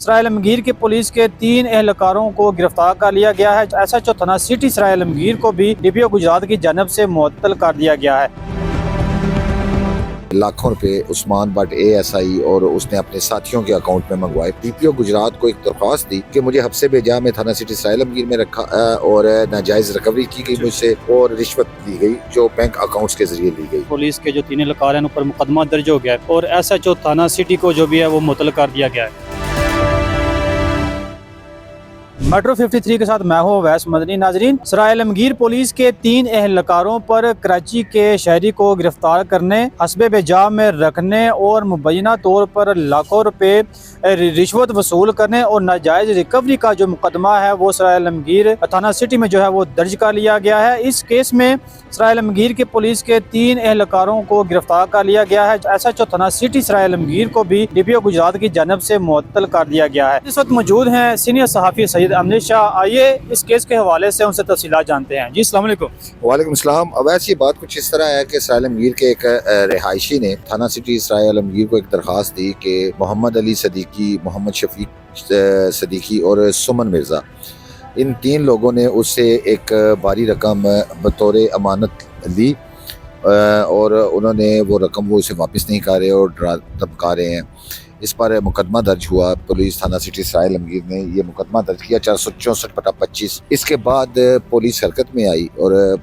सराय आलमगीर की पुलिस के 3 एहलकारों को गिरफ्तार कर लिया गया है। SHO थाना सिटी सराय आलमगीर को भी DPO गुजरात की जानब से मुअत्तल कर दिया गया है। लाखों रुपए उस्मान बट ASI और उसने अपने साथियों के अकाउंट में मंगवाए। DPO गुजरात को एक दरख्वास्त दी कि मुझे हफ्से बेजा में थाना सिटी सराय आलमगीर में रखा और नाजायज रिकवरी की गई मुझसे और रिश्वत दी गई जो बैंक अकाउंट्स के जरिए ली गई। पुलिस के जो 3 एहलकार हैं उन पर मुकदमा दर्ज हो गया है और SHO थाना सिटी को जो भी है वो मुअत्तल कर दिया गया है। मेट्रो 53 के साथ मैं हूँ अवैस मदनी। नाजरीन, सराय आलमगीर पुलिस के 3 एहलकारों पर कराची के शहरी को गिरफ्तार करने, हस्बे बेजा में रखने और मुबैना तौर पर लाखों रुपए रिश्वत वसूल करने और नाजायज रिकवरी का जो मुकदमा है वो सराय आलमगीर थाना सिटी में जो है वो दर्ज कर लिया गया है। इस केस में सराय आलमगीर की पुलिस के 3 एहलकारों को गिरफ्तार कर लिया गया है। SHO थाना सिटी सराय आलमगीर को भी DPO गुजरात की जानब से मुअत्तल कर दिया गया है। इस वक्त मौजूद हैं सीनियर सहाफ़ी सैयद अमजद शाह। आइए इस केस के हवाले से उनसे तफसीलात जानते हैं। जी अस्सलाम वालेकुम। वालेकुम सलाम। अवैस, ये बात कुछ इस तरह है कि सराय आलमगीर के एक रिहायशी ने थाना सिटी सराय आलमगीर को एक दरख्वास्त दी कि मोहम्मद अली सदीकी, मोहम्मद शफीक सदीकी और सुमन मिर्ज़ा, इन 3 लोगों ने उससे एक भारी रकम बतौर अमानत ली और उन्होंने वो रकम वो उसे वापस नहीं कर रहे और डरा धमका रहे हैं। इस पर मुकदमा दर्ज हुआ। पुलिस थाना सिटी सराय आलमगीर ने ये मुकदमा दर्ज किया 464/25। इसके बाद पुलिस हरकत में आई और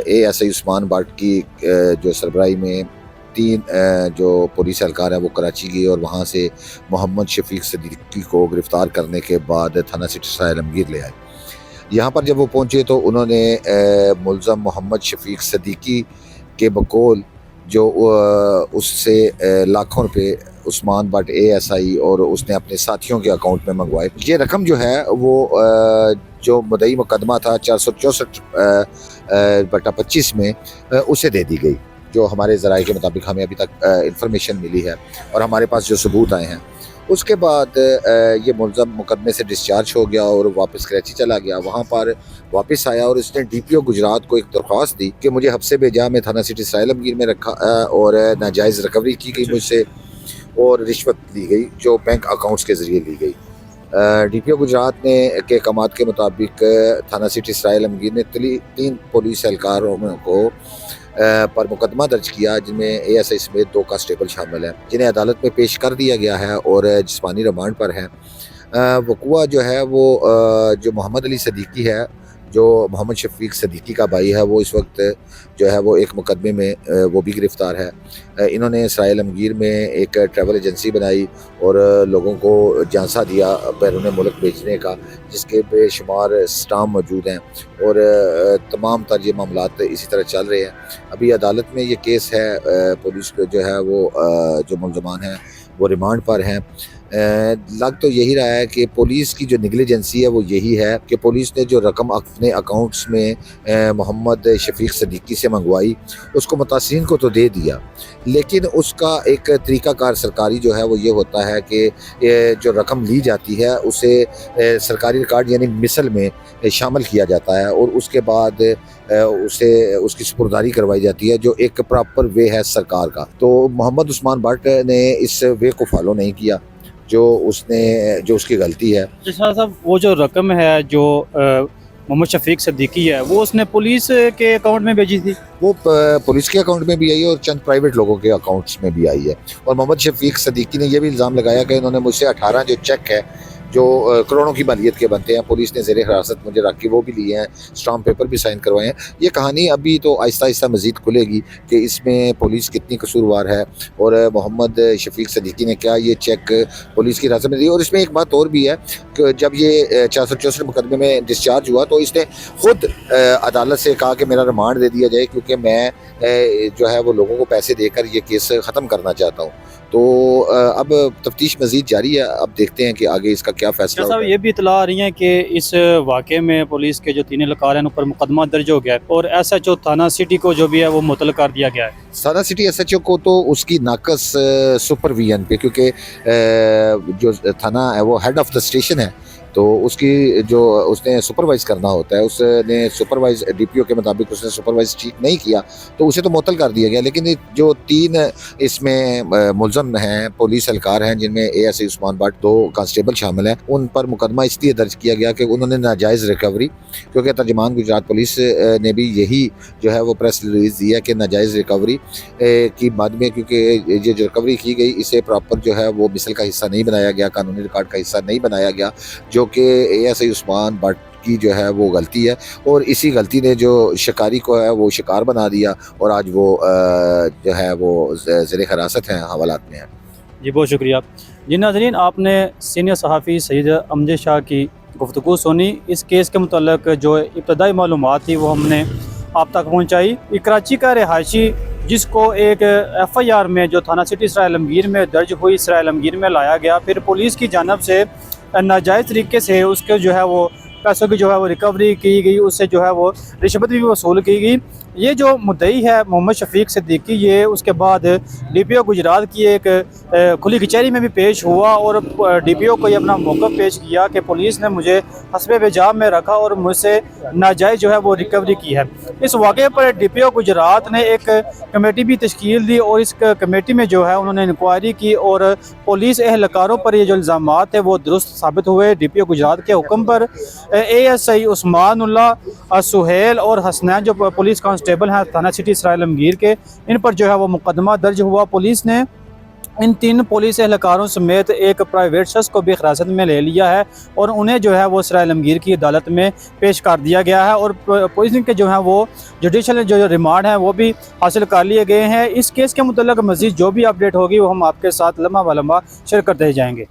ASI उस्मान बट की जो सरबराही में 3 जो पुलिस एहलकार हैं वो कराची गए और वहाँ से मोहम्मद शफीक सदीकी को गिरफ्तार करने के बाद थाना सिटी सराय आलमगीर ले आए। यहाँ पर जब वो पहुँचे तो उन्होंने मुलज़म मोहम्मद शफीक सदीकी के बकौल जो उससे लाखों रुपए उस्मान बट ASI और उसने अपने साथियों के अकाउंट में मंगवाए। ये रकम जो है वो जो मुद्दई मुकदमा था 464/25 में उसे दे दी गई, जो हमारे ज़राए के मुताबिक हमें अभी तक इंफॉर्मेशन मिली है और हमारे पास जो सबूत आए हैं। उसके बाद ये मुलज़म मुकदमे से डिस्चार्ज हो गया और वापस कराची चला गया। वहाँ पर वापस आया और इसने DPO गुजरात को एक दरख्वास्त दी कि मुझे हफ्से बेजा में थाना सिटी सराय आलमगीर में रखा और नाजायज़ रिकवरी की गई मुझसे और रिश्वत ली गई जो बैंक अकाउंट्स के ज़रिए ली गई। DPO गुजरात ने के अहकामात के मुताबिक थाना सिटी सराय आलमगीर ने 3 पुलिस एहलकारों को पर मुकदमा दर्ज किया, जिनमें ASI समेत 2 कांस्टेबल शामिल हैं, जिन्हें अदालत में पेश कर दिया गया है और जिस्मानी रिमांड पर हैं। वक़ुआ जो है वो जो मोहम्मद अली सदीकी है, जो मोहम्मद शफीक सदीकी का भाई है, वो इस वक्त जो है वो एक मुकदमे में वो भी गिरफ़्तार है। इन्होंने सराय आलमगीर में एक ट्रैवल एजेंसी बनाई और लोगों को झांसा दिया बैरून मुल्क भेजने का, जिसके बेशुमार स्टाम मौजूद हैं और तमाम तर ये मामलात इसी तरह चल रहे हैं। अभी अदालत में ये केस है। पुलिस को जो है वो जो मुलज़मान हैं वो रिमांड पर हैं। लग तो यही रहा है कि पुलिस की जो निगलिजेंसी है वो यही है कि पुलिस ने जो रकम अपने अकाउंट्स में मोहम्मद शफीक सदीकी से मंगवाई उसको मुतासिरीन को तो दे दिया, लेकिन उसका एक तरीक़ाकार सरकारी जो है वो ये होता है कि जो रकम ली जाती है उसे सरकारी रिकॉर्ड यानी मिसल में शामिल किया जाता है और उसके बाद उसे उसकी सुपुर्दारी करवाई जाती है, जो एक प्रॉपर वे है सरकार का। तो मोहम्मद उस्मान बट ने इस वे को फॉलो नहीं किया जो उसकी गलती है। साहब, वो जो रकम है जो मोहम्मद शफीक सदीकी है वो उसने पुलिस के अकाउंट में भेजी थी, वो पुलिस के अकाउंट में भी आई है और चंद प्राइवेट लोगों के अकाउंट्स में भी आई है। और मोहम्मद शफीक सदीकी ने यह भी इल्ज़ाम लगाया कि इन्होंने मुझसे 18 जो चेक है जो करोड़ों की मालियत के बनते हैं, पुलिस ने ज़ेर हिरासत मुझे रख के वो भी लिए हैं, स्टाम्प पेपर भी साइन करवाए हैं। ये कहानी अभी तो आहिस्ता आहिस्ता मज़ीद खुलेगी कि इसमें पुलिस कितनी कसूरवार है और मोहम्मद शफीक सदीकी ने क्या ये चेक पुलिस की हिरासत में दी। और इसमें एक बात और भी है कि जब ये 464 मुकदमे में डिस्चार्ज हुआ तो इसने खुद अदालत से कहा कि मेरा रिमांड दे दिया जाए, क्योंकि मैं जो है वो लोगों को पैसे देकर ये केस ख़त्म करना चाहता हूँ। तो अब तफ्तीश मज़ीद जारी है, अब देखते हैं कि आगे इसका क्या फैसला होता है। ये भी इतला आ रही है कि इस वाक़े में पुलिस के जो 3 एहलकार हैं उन पर मुकदमा दर्ज हो गया है और SHO थाना सिटी को जो भी है वो मुअत्तल कर दिया गया है। थाना सिटी SHO को तो उसकी नाकस सुपरविजन पे, क्योंकि जो थाना है वो हेड ऑफ द स्टेशन है, तो उसकी जो उसने सुपरवाइज़ करना होता है, उसने सुपरवाइज़ DPO के मुताबिक उसने सुपरवाइज़ ठीक नहीं किया तो उसे तो मुअत्तल कर दिया गया। लेकिन जो 3 इसमें मुलज़म मुलजम हैं, पुलिस एहलकार हैं, जिनमें ASI उस्मान भट्ट, 2 कांस्टेबल शामिल हैं, उन पर मुकदमा इसलिए दर्ज किया गया कि उन्होंने नाजायज़ रिकवरी, क्योंकि तर्जुमान गुजरात पुलिस ने भी यही जो है वो प्रेस रिलीज़ दी है कि नाजायज़ रिकवरी की मद में, क्योंकि ये जो रिकवरी की गई इसे प्रॉपर जो है वो मिसल का हिस्सा नहीं बनाया गया, कानूनी रिकॉर्ड का हिस्सा नहीं बनाया गया, जो कि ASI उस्मान भट्ट की जो है वो गलती है। और इसी गलती ने जो शिकारी को है वो शिकार बना दिया और आज वो जो है वो ज़ेर हिरासत हैं, हवालात में है। जी बहुत शुक्रिया। जी नाज़रीन, आपने सीनियर सहाफ़ी सैयद अमजद शाह की गुफ्तगू सुनी। इस केस के मुतल्लिक़ जो इब्तदाई मालूमात थी वो हमने आप तक पहुँचाई। कराची का रिहायशी जिसको एक FIR में जो थाना सिटी सराय आलमगीर में दर्ज हुई, सराय आलमगीर में लाया गया, फिर पुलिस की जानिब से नाजायज़ तरीके से उसके जो है वो पैसों की जो है वो रिकवरी की गई, उससे जो है वो रिश्वत भी वसूल की गई। ये जो मुद्दई है मोहम्मद शफीक सिद्दीकी, ये उसके बाद DPO गुजरात की एक खुली कचहरी में भी पेश हुआ और DPO को ये अपना मौक़िफ़ पेश किया कि पुलिस ने मुझे हस्बे बेजाम में रखा और मुझसे नाजायज़ जो है वो रिकवरी की है। इस वाक़े पर DPO गुजरात ने एक कमेटी भी तश्कील दी और इस कमेटी में जो है उन्होंने इंक्वायरी की और पुलिस एहलकारों पर ये जो इल्ज़ामात है वो दुरुस्त साबित हुए। DPO गुजरात के हुक्म पर ASI उस्मानुल्लाह, सुहेल और हसनैन जो पुलिस कांस्टेबल हैं थाना सिटी सराय आलमगीर के, इन पर जो है वो मुकदमा दर्ज हुआ। पुलिस ने इन 3 पुलिस एहलकारों समेत एक प्राइवेट शख्स को भी हिरासत में ले लिया है और उन्हें जो है वो सराय आलमगीर की अदालत में पेश कर दिया गया है और पुलिस के जो है वो जुडिशल जो रिमांड है वो भी हासिल कर लिए गए हैं। इस केस के मुतल्लिक़ मज़ीद जो भी अपडेट होगी वो हम आपके साथ लम्हा ब लम्हा शेयर करते जाएंगे।